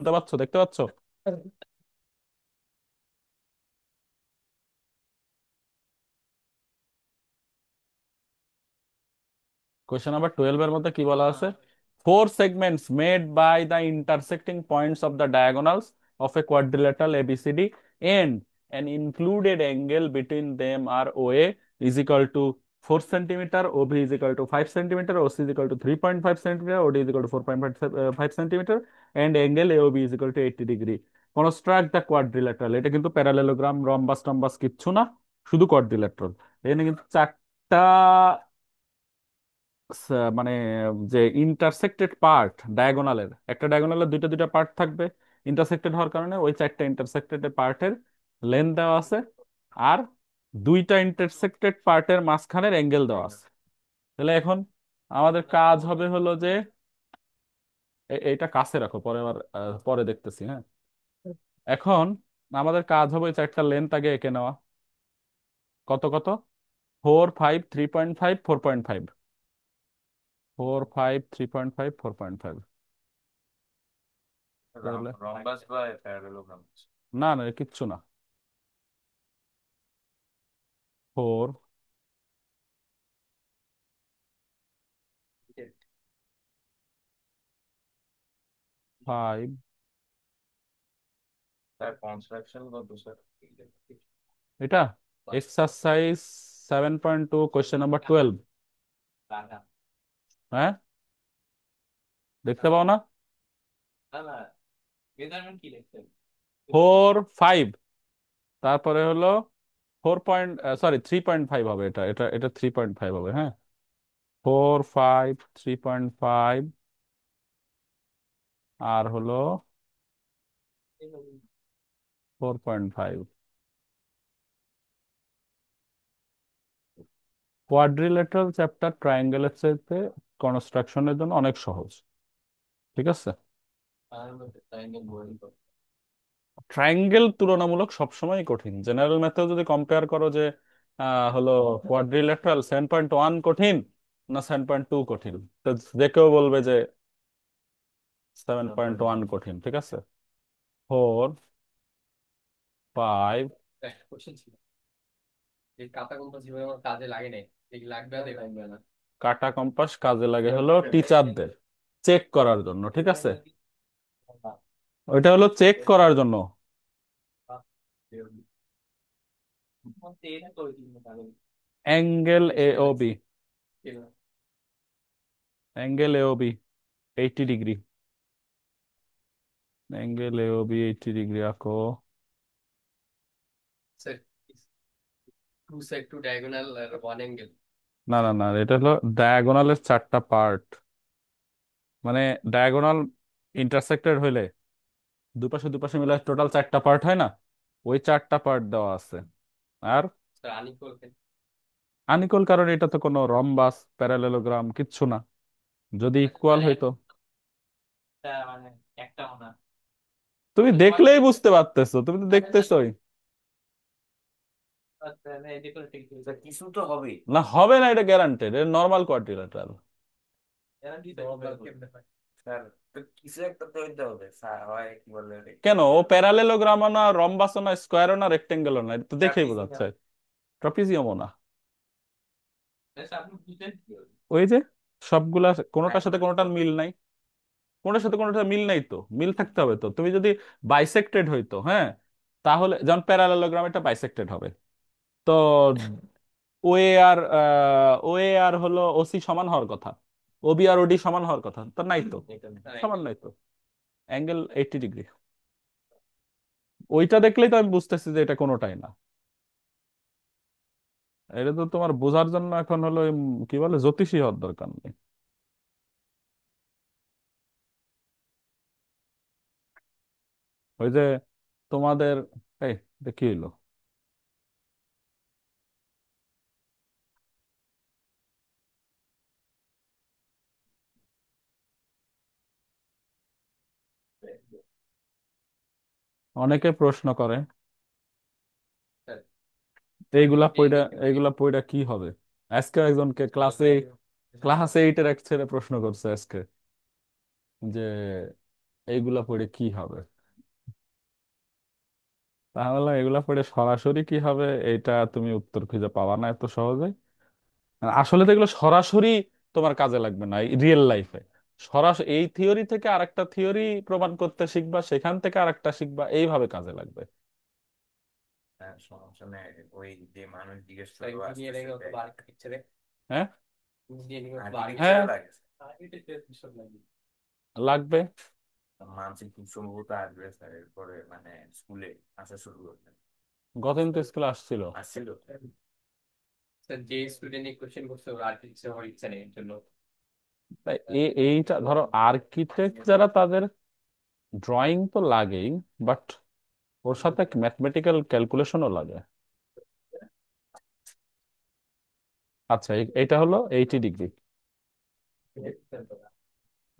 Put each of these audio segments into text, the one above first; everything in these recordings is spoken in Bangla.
শুনতে পাচ্ছ, দেখতে পাচ্ছ? কোয়েশ্চেন নাম্বার 12 এর মধ্যে কি বলা আছে? Four segments made by the intersecting points of the diagonals of a quadrilateral ABCD and an included angle between them are OA is equal to 4 centimeter, OB is equal to 5 centimeter, OC is equal to 3.5 centimeter, OD is equal to 4.5 centimeter, and angle AOB is equal to 80 degree. Construct the quadrilateral. এটা কিন্তু প্যারালেলোগ্রাম, রম্বাস টম্বাস কিচ্ছু না, শুধু কোয়াড্রিল্যাটারাল। এখানে কিন্তু চারটা মানে যে ইন্টারসেক্টেড পার্ট, ডায়াগোনালের একটা ডায়াগোনালের দুইটা দুইটা পার্ট থাকবে, ইন্টারসেক্টেড হওয়ার কারণে ওই চারটা ইন্টারসেক্টেড পার্টের লেন্থ দেওয়া আছে, আর দুইটা ইন্টারসেক্টেড পার্টের মাঝখানের অ্যাঙ্গেল দেওয়া আছে। তাহলে এখন আমাদের কাজ হবে হলো যে এইটা কাছে রাখো, পরে আবার পরে দেখতেছি, হ্যাঁ। এখন আমাদের কাজ হবে ওই চারটা লেন্থ আগে এঁকে নেওয়া। কত কত? 4, 5, 3.5, 4.5, 4, 5, 3.5, 4.5। তাহলে রম্বাস বা প্যারালেলোগ্রাম। না না, এ কিচ্ছু না। 4, 5। তার কনস্ট্রাকশন বা দোষের। এটা এক্সারসাইজ 7.2 কোয়েশ্চেন নাম্বার 12। হ্যাঁ, দেখতে পাও না? না না, মেজারমেন্ট কি লিখতে হবে? 4, 5, তারপরে হলো 3.5 হবে। এটা এটা এটা 3.5 হবে, হ্যাঁ। 4, 5, 3.5, আর হলো 4.5। কোয়াড্রিলেটারাল চ্যাপ্টার ট্রায়াঙ্গেলের চাইতে কনস্ট্রাকশনের জন্য অনেক সহজ, ঠিক আছে। ট্রায়াঙ্গেল বলি তো। ট্রায়াঙ্গেল তুলনামূলক সবসময় কঠিন। জেনারেল ম্যাথেও যদি কম্পেয়ার করো যে হলো কোয়াড্রিল্যাটারাল 7.1 কঠিন না 7.2 কঠিন, তো যে কেউ বলবে যে 7.1 কঠিন, ঠিক আছে। 4, 5। একটা কোশ্চেন ছিল, এই কাঁটা কম্পাস জীবনে আমার কাজে লাগে নাই, এই লাগবে আর লাগবে না। কাটা কম্পাস কাজে লাগে হলো টিচারদের চেক করার জন্য, ঠিক আছে। ওইটা হলো চেক করার জন্য। Angle A O B, angle A O B 80 degree. Angle A O B 80 degree আঁকো। Sir, two side two diagonal আর ওয়ান অ্যাঙ্গেল। না না না, এটা হলো ডায়াগোনালের চারটা পার্ট, মানে ডায়াগোনাল ইন্টারসেক্টেড হইলে দুপাশে দুপাশে মিলে টোটাল চারটা পার্ট হয় না, ওই চারটা পার্ট দেওয়া আছে। আর স্যার আনইকুয়াল কেন? আনিকল, কারণ এটা তো কোনো রম্বাস প্যারালেলোগ্রাম কিচ্ছু না। যদি আচ্ছা ইকুয়াল স্যার, হইতো। একটা মানে একটাও না। তুমি মানে ওয়ান দেখলেই সাইড। বুঝতে পারতেছো, তুমি তো আচ্ছা স্যার, দেখতেছোই। আচ্ছা না, এদিকে ঠিক স্যার কিছু তো হবে। না, হবে না, এটা গ্যারান্টেড, এটা নর্মাল কোয়াড্রিল্যাটারাল। এরা কি কেমনে হয়? স্যার, তো কিছু একটা তো হইতে হবে স্যার, হয় কি বলে রে। কেন, ও প্যারালেলোগ্রামও না, রম্বাসও না, স্কোয়ারও না, রেক্টেঙ্গেলও না, এটা তো দেখেই বোঝাচ্ছে। ট্রাপিজিয়াম। ট্রাপিজিয়ামও না। স্যার আপনি বুঝলেন কি হবে? ওই যে সবগুলা কোনোটার সাথে ডায়াগোনাল কোনোটার ইকুয়াল। মিল নাই, কোনোটার সাথে কোনোটার মিল নাই, তো মিল থাকতে হবে। তো তুমি যদি বাইসেক্টেড হইতো, হ্যাঁ, তাহলে যেমন প্যারালেলোগ্রাম এটা বাইসেক্টেড হবে, তো ওএ আর ওএ আর হলো ওসি সমান হওয়ার কথা, ওবি আর ওডি সমান হওয়ার কথা, তো নাই তো, স্যার সমান অ্যাঙ্গেল। নাই তো। Angle 80 degree. ওইটা দেখলেই তো আমি বুঝতেছি যে এটা কোনোটাই না। এটা তো তোমার বোঝার জন্য এখন হলো কি বলে, জ্যোতিষী হওয়ার দরকার নেই। ওই যে তোমাদের এই কি হইলো? অনেকে প্রশ্ন করে স্যার এইগুলা এই পইড়া, দেখেন এইগুলা পইড়া কি হবে। আজকে একজনকে ক্লাস 8-এর এক ছেলে প্রশ্ন করছে আজকে, যে এইগুলা পড়ে কি হবে? তাহলে এগুলা পড়ে সরাসরি কি হবে, এটা তুমি উত্তর খুঁজে পাবা না এত সহজে। আসলে তো এগুলো সরাসরি তোমার কাজে লাগবে না রিয়েল লাইফে। সরাসরি এই থিওরি থেকে আরেকটা থিওরি প্রমাণ করতে শিখবা, সেখান থেকে আরেকটা শিখবা, এইভাবে কাজে লাগবে। হ্যাঁ, সমস্যা নেই। ওই যে মানুষ জিজ্ঞেস করবো আসতেছে হ্যাঁ, হ্যাঁ, আর্কিটেকচারে লাগে। লাগবে। মানসিক খুব সম্ভবত আসবে স্যার, এরপরে মানে স্কুলে আসা শুরু করবে। গত দিন তো স্কুলে আসছিল। আসছিল। স্যার যে স্টুডেন্ট এই কোশ্চেন করছে ওর আর্কিটেকচার হওয়ার ইচ্ছা নেই এর জন্য। তাই এইটা ধরো আর্কিটেক্ট যারা তাদের ড্রয়িং তো লাগেই, বাট ওর সাথে ম্যাথমেটিক্যাল ক্যালকুলেশনও লাগে। আচ্ছা, এইটা হলো 80 ডিগ্রি।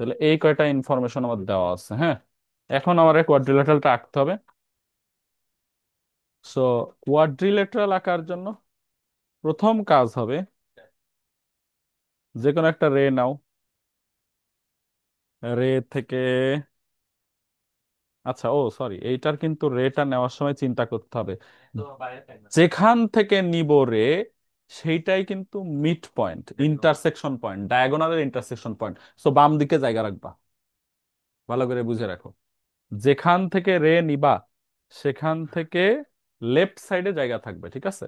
তাহলে এই কয়টা ইনফরমেশন আমার দেওয়া আছে, হ্যাঁ। এখন আমার এই কোয়াড্রিল্যাটারালটা আঁকতে হবে। সো কোয়াড্রিল্যাটারাল আঁকার জন্য প্রথম কাজ হবে, যে কোনো একটা রে নাও। রে থেকে, আচ্ছা ও সরি, এইটার কিন্তু রেটা নেওয়ার সময় চিন্তা করতে হবে, যেখান থেকে নিব রে সেইটাই কিন্তু মিড পয়েন্ট, ইন্টারসেকশন পয়েন্ট, ডায়াগোনালের ইন্টারসেকশন পয়েন্ট। সো বাম দিকে জায়গা রাখবা, ভালো করে বুঝে রাখো। যেখান থেকে রে নিবা সেখান থেকে লেফট সাইডে জায়গা থাকবে, ঠিক আছে?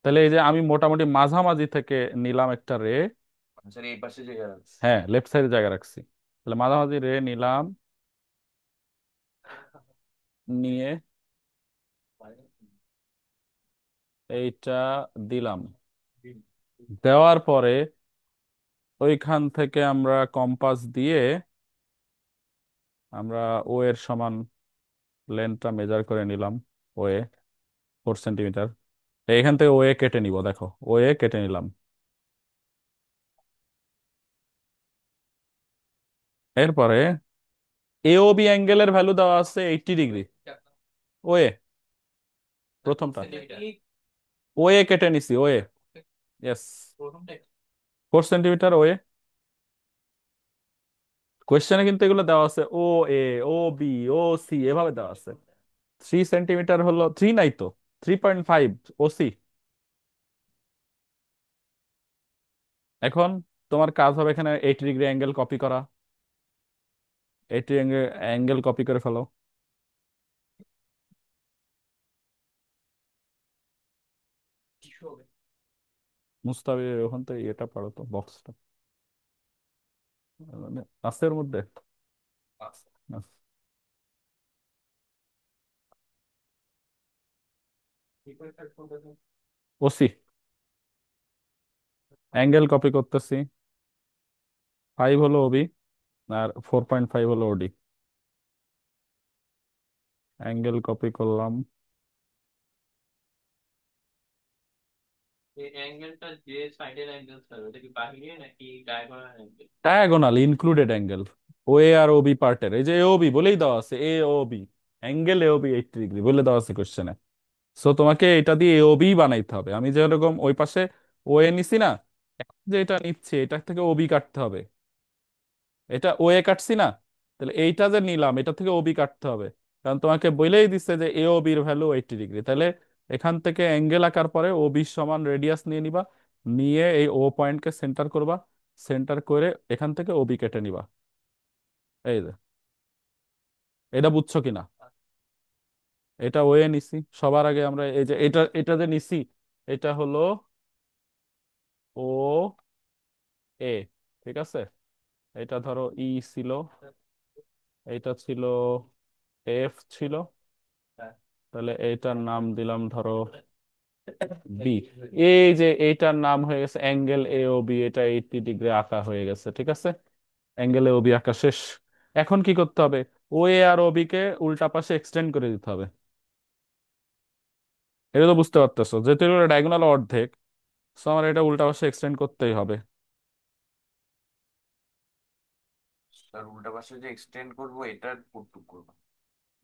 তাহলে এই যে আমি মোটামুটি মাঝামাঝি থেকে নিলাম একটা রে। স্যার এই পাশে যে আছে। হ্যাঁ, লেফট সাইডে জায়গা রাখছি। তাহলে মাঝামাঝি রে নিলাম, নিয়ে এইটা দিলাম। দেওয়ার পরে ওইখান থেকে আমরা কম্পাস দিয়ে আমরা ও এর সমান লেন্থটা মেজার করে নিলাম। ও এ 4 সেন্টিমিটার। এইখান থেকে ও এ কেটে নিব, দেখো ও এ কেটে নিলাম। এরপরে এও বি অ্যাঙ্গেলের ভ্যালু দেওয়া আছে 80 ডিগ্রি। ও এ প্রথমটা, ও এ কেটে নিছি, ও এ, ইয়েস, 4 সেন্টিমিটার ও এ। কোয়েশ্চেনে কিন্তু এগুলো দেওয়া আছে ও এ, ও বি, ও সি এভাবে দেওয়া আছে। 3 সেন্টিমিটার হলো, থ্রি নাই তো, 3.5 ও সি। এখন তোমার কাজ হবে এখানে 80 ডিগ্রি অ্যাঙ্গেল কপি করা। 80 অ্যাঙ্গেল কপি করে ফেলো। মুস্তাবি ওখান থেকে এটা পারো তো, বক্সটা মানে আছে এর মধ্যে। ওসি অ্যাঙ্গেল কপি করতেছি। 5 হলো ওবি, আর 4.5 হলো ওডি। অ্যাঙ্গেল কপি করলাম। এই অ্যাঙ্গেলটা যে সাইডের অ্যাঙ্গেল স্যার ওটা কি বাহিরে নাকি diagonal angle? Diagonal included angle, O A আর ওবি পার্টের, এই যে এওবি বলেই দেওয়া আছে, A O B angle AOB 80 degree বলে দেওয়া আছে কোশ্চেনে। সো তোমাকে এটা দিয়ে এওবি বানাইতে হবে। আমি যেরকম ওই পাশে ও এ নিছি না, এখন যে এটা নিচ্ছে এটা থেকে ওবি কাটতে হবে। এটা ও এ কাটছি না, তাহলে এইটা যে নিলাম এটা থেকে ওবি কাটতে হবে। কারণ তোমাকে বলেই দিচ্ছে যে এ ও বির ভ্যালু 80 ডিগ্রি। তাহলে এখান থেকে অ্যাঙ্গেল আঁকার পরে ও বি সমান রেডিয়াস নিয়ে নিবা, নিয়ে এই ও পয়েন্টকে সেন্টার করবা, সেন্টার করে এখান থেকে ওবি কেটে নিবা। এই যে, এটা বুঝছো কিনা? এটা ওয়ে নিছি সবার আগে আমরা, এই যে এটা এটা যে নিছি, এটা হলো ও এ, ঠিক আছে? এটা ধরো ই ছিল, এটা ছিল এফ ছিল, তাহলে এইটার নাম দিলাম ধরো বি। এই যে এইটার নাম হয়ে গেছে অ্যাঙ্গেল এ ও বি, এটা 80 ডিগ্রি আঁকা হয়ে গেছে, ঠিক আছে? অ্যাঙ্গেল এ ও বি আঁকা শেষ। এখন কি করতে হবে? ও এ আর ও বি কে উল্টা পাশে এক্সটেন্ড করে দিতে হবে। এটা তো বুঝতে পারতেছো, যেহেতু এটা ডায়াগোনাল অর্ধেক, সো আমার এটা উল্টা পাশে এক্সটেন্ড করতেই হবে। স্যার উল্টা পাশে যে এক্সটেন্ড করবো এটা কতটুকু করবো?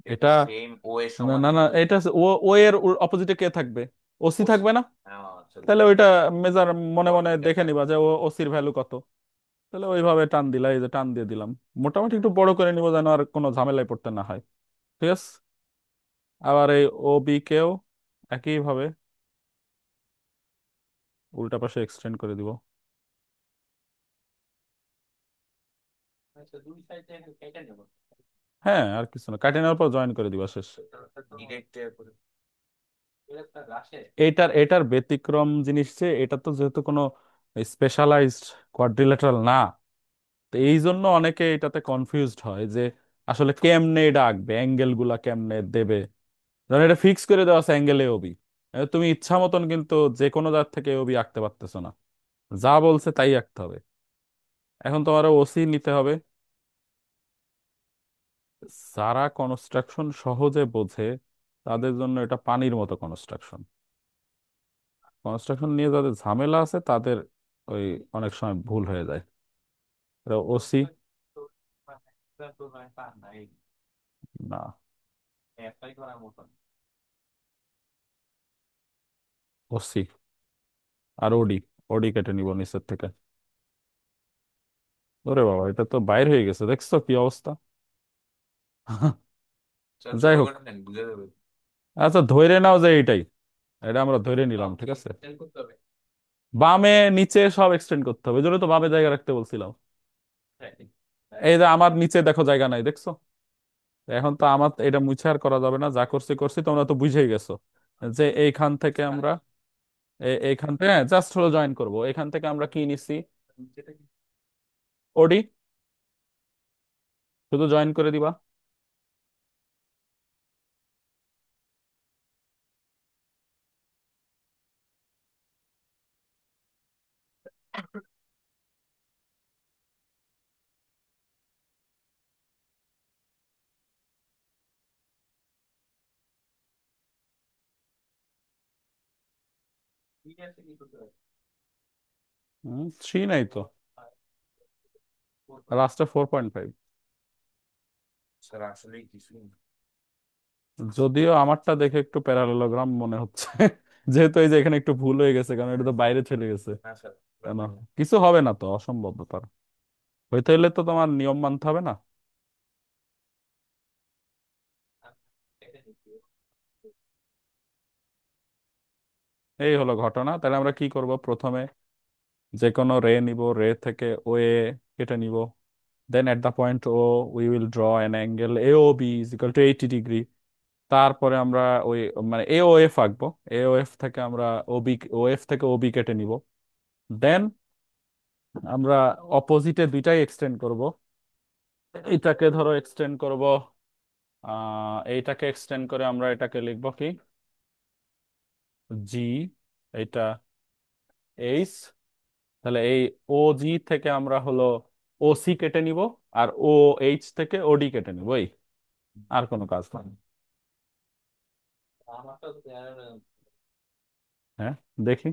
এটা এটা সেম ও এর না সমান না না, দিব? এটা ও, ও এর অপোজিটে কে থাকবে? OC OC. থাকবে না? হ্যাঁ আচ্ছা, তাহলে ওইটা মেজার মনে মনে অর্ধেকের দেখে কাজ। নিবা যে ও ওসির ভ্যালু কত। তাহলে ওইভাবে টান দিলা, এই যে টান দিয়ে দিলাম। মোটামুটি একটু বড় করে নিব যেন আর কোনো ঝামেলায় পড়তে না হয়। ঠিক আছে। আবার এই ও বি কেও একইভাবে উল্টা পাশে এক্সটেন্ড করে দিব। আচ্ছা, দুই সাইডে কেটে নেব। হ্যাঁ, আর কিছু না, কাটিয়ে নেওয়ার পর জয়েন করে দিবা, শেষ। ডিরেক্ট করে। এটা একটা রাশে। এটার ব্যতিক্রম জিনিস যে এটা তো যেহেতু কোনো স্পেশালাইজড কোয়াড্রিল্যাটারাল না, তো এই জন্য অনেকে এটাতে কনফিউজড হয় যে আসলে কেমনে এটা আঁকবে, অ্যাঙ্গেল গুলা কেমনে দেবে। ধরো এটা ফিক্স করে দেওয়া আছে অ্যাঙ্গেল এবি, তুমি ইচ্ছা মতন কিন্তু যে কোনো জায়গা থেকে এবি আঁকতে পারতেছো না, যা বলছে তাই আঁকতে হবে। এখন তোমার ওসি নিতে হবে। যারা কনস্ট্রাকশন সহজে বোঝে তাদের জন্য এটা পানির মতো কনস্ট্রাকশন। কনস্ট্রাকশন নিয়ে যাদের ঝামেলা আছে তাদের ওই অনেক সময় ভুল হয়ে যায়। ওসি না, অ্যাপ্লাই করার মতো। ওসি আর ওডি, ওডি কেটে নিব নিচের থেকে। ওরে বাবা, এটা তো বাইর হয়ে গেছে, দেখছো কি অবস্থা। স্যার যাই ছোট হোক, করে নেন, বুঝে যাবে। আচ্ছা ধরে নাও যে এইটাই, এটা আমরা ধরে নিলাম, ঠিক আছে। এক্সটেন্ড করতে হবে। বামে নিচে সব এক্সটেন্ড করতে হবে, এই জন্য তো বামে জায়গা রাখতে বলছিলাম। হ্যাঁ। এই যে আমার নিচে দেখো জায়গা নাই, দেখছো। এখন তো আমার এটা মুছে আর করা যাবে না, যা করছি করছি, তোমরা তো বুঝেই গেছো যে এইখান থেকে আমরা এইখান থেকে জাস্ট হলো জয়েন করব, এখান থেকে আমরা কি নিছি, ওডি, শুধু জয়েন করে দিবা। থ্রি নাই তো, লাস্টে 4.5। স্যার আসলেই কিছুই না। যদিও আমারটা দেখে একটু প্যারালেলোগ্রাম মনে হচ্ছে, যেহেতু এই যে এখানে একটু ভুল হয়ে গেছে, কারণ এটা তো বাইরে চলে গেছে। না স্যার। কেন, কিছু হবে না তো, অসম্ভব ব্যাপার। হইতে হলে তো তোমার নিয়ম মানতে হবে না। এই হলো ঘটনা। তাহলে আমরা কি করব, প্রথমে যে কোনো রে নিব, রে থেকে ও এ কেটে নিব। Then at the point O we will draw an angle A O B is equal to 80 degree. তারপরে আমরা ওই মানে এ ও এফ আঁকবো, এ ও এফ থেকে আমরা ওবি, ও এফ থেকে ওবি কেটে নিব। দেন আমরা অপোজিটে দুইটাই এক্সটেন্ড করব। এইটাকে ধরো এক্সটেন্ড করব, এইটাকে এক্সটেন্ড করে আমরা এটাকে লিখবো কি, জি, এটা এইচ। তাহলে এই ও জি থেকে আমরা হলো ও সি কেটে নিব, আর ও এইচ থেকে ওডি কেটে নিব, এই আর কোনো কাজ নেই। আমারটা তো হ্যাঁ, দেখি।